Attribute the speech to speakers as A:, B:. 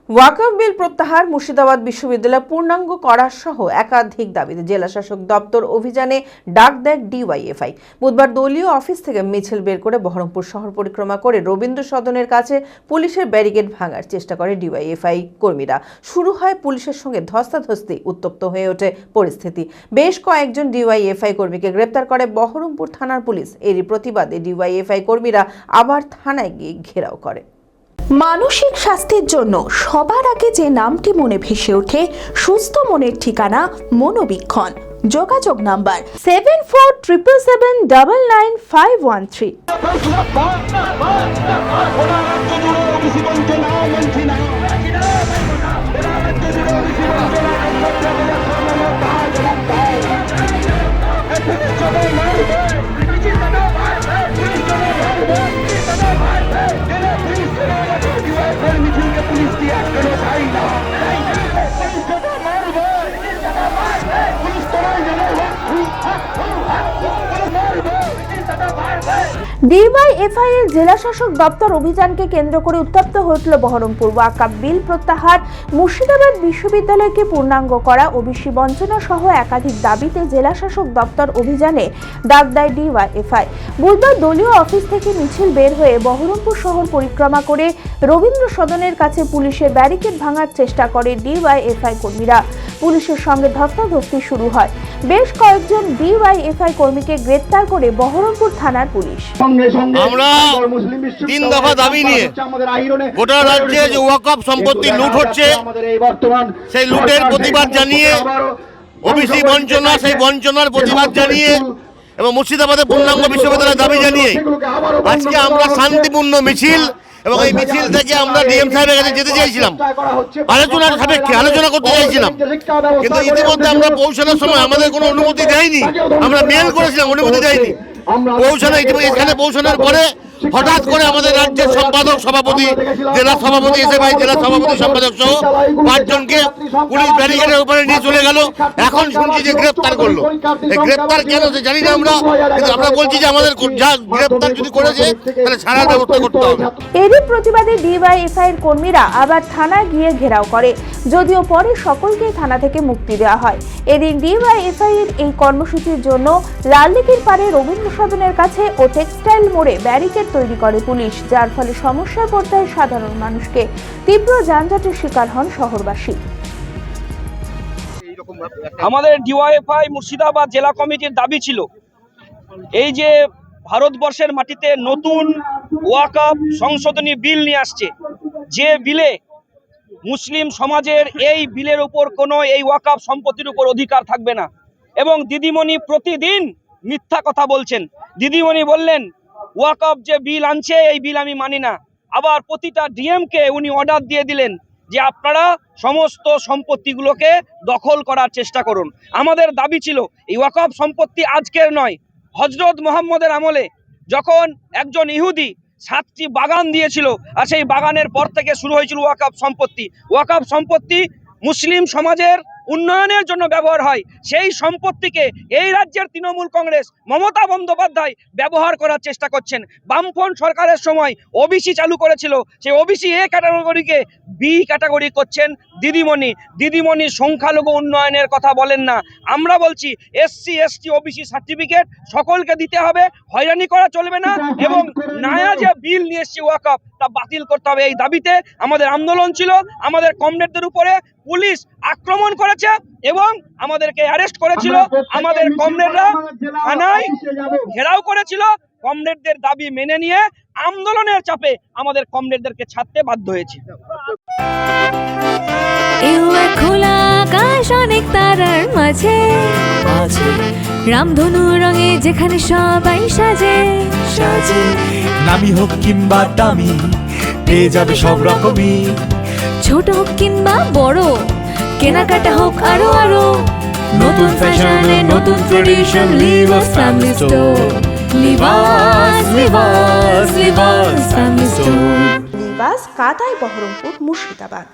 A: ওয়াকফ বিল প্রত্যাহার, মুর্শিদাবাদ বিশ্ববিদ্যালয় পূর্ণাঙ্গ করা সহ একাধিক দাবিতে জেলা শাসক দপ্তর অভিযানে ডাক দেয় ডিওয়াইএফআই। বুধবার দলীয় অফিস থেকে মিছিল বের করে বহরমপুর শহর পরিক্রমা করে রবীন্দ্র সদনের কাছে পুলিশের ব্যারিকেড ভাঙার চেষ্টা করে ডিওয়াইএফআই কর্মীরা। শুরু হয় পুলিশের সঙ্গে ধস্তাধস্তি, উত্তপ্ত হয়ে ওঠে পরিস্থিতি। বেশ কয়েকজন ডিওয়াইএফআই কর্মীকে গ্রেপ্তার করে বহরমপুর থানার পুলিশ। এরই প্রতিবাদে ডিওয়াইএফআই কর্মীরা আবার থানায় গিয়ে ঘেরাও করে।
B: মানসিক স্বাস্থ্যের জন্য সবার আগে যে নামটি মনে ভেসে ওঠে, সুস্থ মনের ঠিকানা মনোবীক্ষণ। যোগাযোগ নাম্বার 7477799513। ডিওয়াইএফআই এর জেলা শাসক দপ্তর অভিযানকে কেন্দ্র করে উত্তপ্ত হয়েছিল বহরমপুর। ওয়াকফ বিল প্রত্যাহার, মুর্শিদাবাদ বিশ্ববিদ্যালয়কে পূর্ণাঙ্গ করা, ওবিসি বঞ্চনা সহ একাধিক দাবিতে জেলা শাসক দপ্তর অভিযানে ডাক দেয় ডিওয়াইএফআই। বুধবার দলীয় অফিস থেকে মিছিল বের হয়ে বহরমপুর শহর পরিক্রমা করে রবীন্দ্র সদনের কাছে পুলিশের ব্যারিকেড ভাঙার চেষ্টা করে ডিওয়াইএফআই কর্মীরা। পুলিশের সঙ্গে ধস্তাধস্তি শুরু হয়। বেশ কয়েকজন ডিওয়াইএফআই কর্মীকে গ্রেপ্তার করে বহরমপুর থানার পুলিশ।
C: আমরা 3 দফা দাবি নিয়ে গোটা রাজ্যে যে ওয়াকফ সম্পত্তি লুট হচ্ছে, সেই লুটের প্রতিবাদ জানিয়ে, ওবিসি বঞ্চনা, সেই বঞ্চনার প্রতিবাদ জানিয়ে এবং মুর্শিদাবাদে পূর্ণাঙ্গ বিশ্ববিদ্যালয়ের দাবি জানিয়ে আজকে আমরা শান্তিপূর্ণ মিছিল, এবং এই মিছিল থেকে আমরা ডিএম সাহেবের কাছে যেতে চাইছিলাম, আলোচনার সাপেক্ষে আলোচনা করতে চাইছিলাম। কিন্তু ইতিমধ্যে আমরা পৌঁছানোর সময় আমাদের কোনো অনুমতি দেয়নি। আমরা মেল করেছিলাম, অনুমতি দেয়নি। এখানে পৌঁছানোর পরে হঠাৎ করে আমাদের রাজ্যের সম্পাদক, সভাপতি, জেলা সভাপতি, জেলা সভাপতি, সম্পাদক সহ 5 জনকে পুলিশ ব্যারিকেডের উপরে নিয়ে চলে গেল। এখন শুনছি যে গ্রেপ্তার করলো। গ্রেপ্তার কেন জানি না আমরা, কিন্তু আমরা বলছি যে আমাদের যা গ্রেপ্তার যদি করেছে তাহলে ছাড়া ব্যবস্থা করতে হবে।
B: এরই প্রতিবাদে ডিওয়াইএফআই এর কর্মীরা আবার থানায় গিয়ে ঘেরাও করে, যদিও পরে সকলকে থানা থেকে মুক্তি দেওয়া হয়। এদিন ডিওয়াইএফআই এর এই কর্মসূচির জন্য লালদিঘির পাড়ে রবীন্দ্র সদনের কাছে ও টেক্সটাইল মোড়ে ব্যারিকেড তৈরি করে পুলিশ, যার ফলে সমস্যায় পড়তে হয় সাধারণ মানুষকে। তীব্র যানজটের শিকার হন শহরবাসী।
D: আমাদের ডিওয়াইএফআই মুর্শিদাবাদ জেলা কমিটির দাবি ছিল, এই যে ভারতবর্ষের মাটিতে নতুন ওয়াকফ সংশোধনী বিল নিয়ে আসছে, যে বিলে মুসলিম সমাজের এই বিলের উপর কোনো এই ওয়াকফ সম্পত্তির উপর অধিকার থাকবে না। এবং দিদিমণি প্রতিদিন মিথ্যা কথা বলছেন। দিদিমণি বললেন ওয়াকফ যে বিল আনছে এই বিল আমি মানি না। আবার প্রতিটা ডিএমকে উনি অর্ডার দিয়ে দিলেন যে আপনারা সমস্ত সম্পত্তিগুলোকে দখল করার চেষ্টা করুন। আমাদের দাবি ছিল এই ওয়াকফ সম্পত্তি আজকের নয়, হযরত মুহাম্মদের আমলে যখন একজন ইহুদি 7টি বাগান দিয়েছিল, আর সেই বাগানের পর থেকে শুরু হয়েছিল ওয়াকফ সম্পত্তি। ওয়াকফ সম্পত্তি মুসলিম সমাজের উন্নয়নের জন্য ব্যবহার হয়। সেই সম্পত্তিকে এই রাজ্যের তৃণমূল কংগ্রেস, মমতা বন্দ্যোপাধ্যায় ব্যবহার করার চেষ্টা করছেন। বামফ্রন্ট সরকারের সময় ওবিসি চালু করেছিল, সেই ওবিসি এ ক্যাটাগরিকে বি ক্যাটাগরি করছেন দিদিমণি। দিদিমণি সংখ্যালঘু উন্নয়নের কথা বলেন না। আমরা বলছি SC ST OBC সার্টিফিকেট সকলকে দিতে হবে, হয়রানি করা চলবে না, এবং নয়া যে বিল নিয়ে এসছে ওয়াকফ তা বাতিল করতে হবে। এই দাবিতে আমাদের আন্দোলন ছিল। আমাদের কমরেডদের উপরে পুলিশ আক্রমণ করেছে এবং আমাদেরকে অ্যারেস্ট করেছিল। আমাদের কমরেডরা থানায় ঘেরাও করেছিল। কমরেডদের দাবি মেনে নিয়ে আন্দোলনের চাপে আমাদের কমরেডদেরকে ছাড়তে বাধ্য হয়েছে।
E: খোলা আকাশ, অনেক তারার মাঝে রামধনু রঙে যেখানে সবাই সাজে সাজে,
F: নামি হোক কিংবা দামি পেয়ে যাবে সব রকমই,
E: ছোট হোক কিংবা বড়, কেনাকাটা হোক আরো আরো, নতুন ফ্যাশনে নতুন tradition, Libas family store, Libas Libas Libas family store.
B: Libas কাতাই, বহরমপুর, মুর্শিদাবাদ।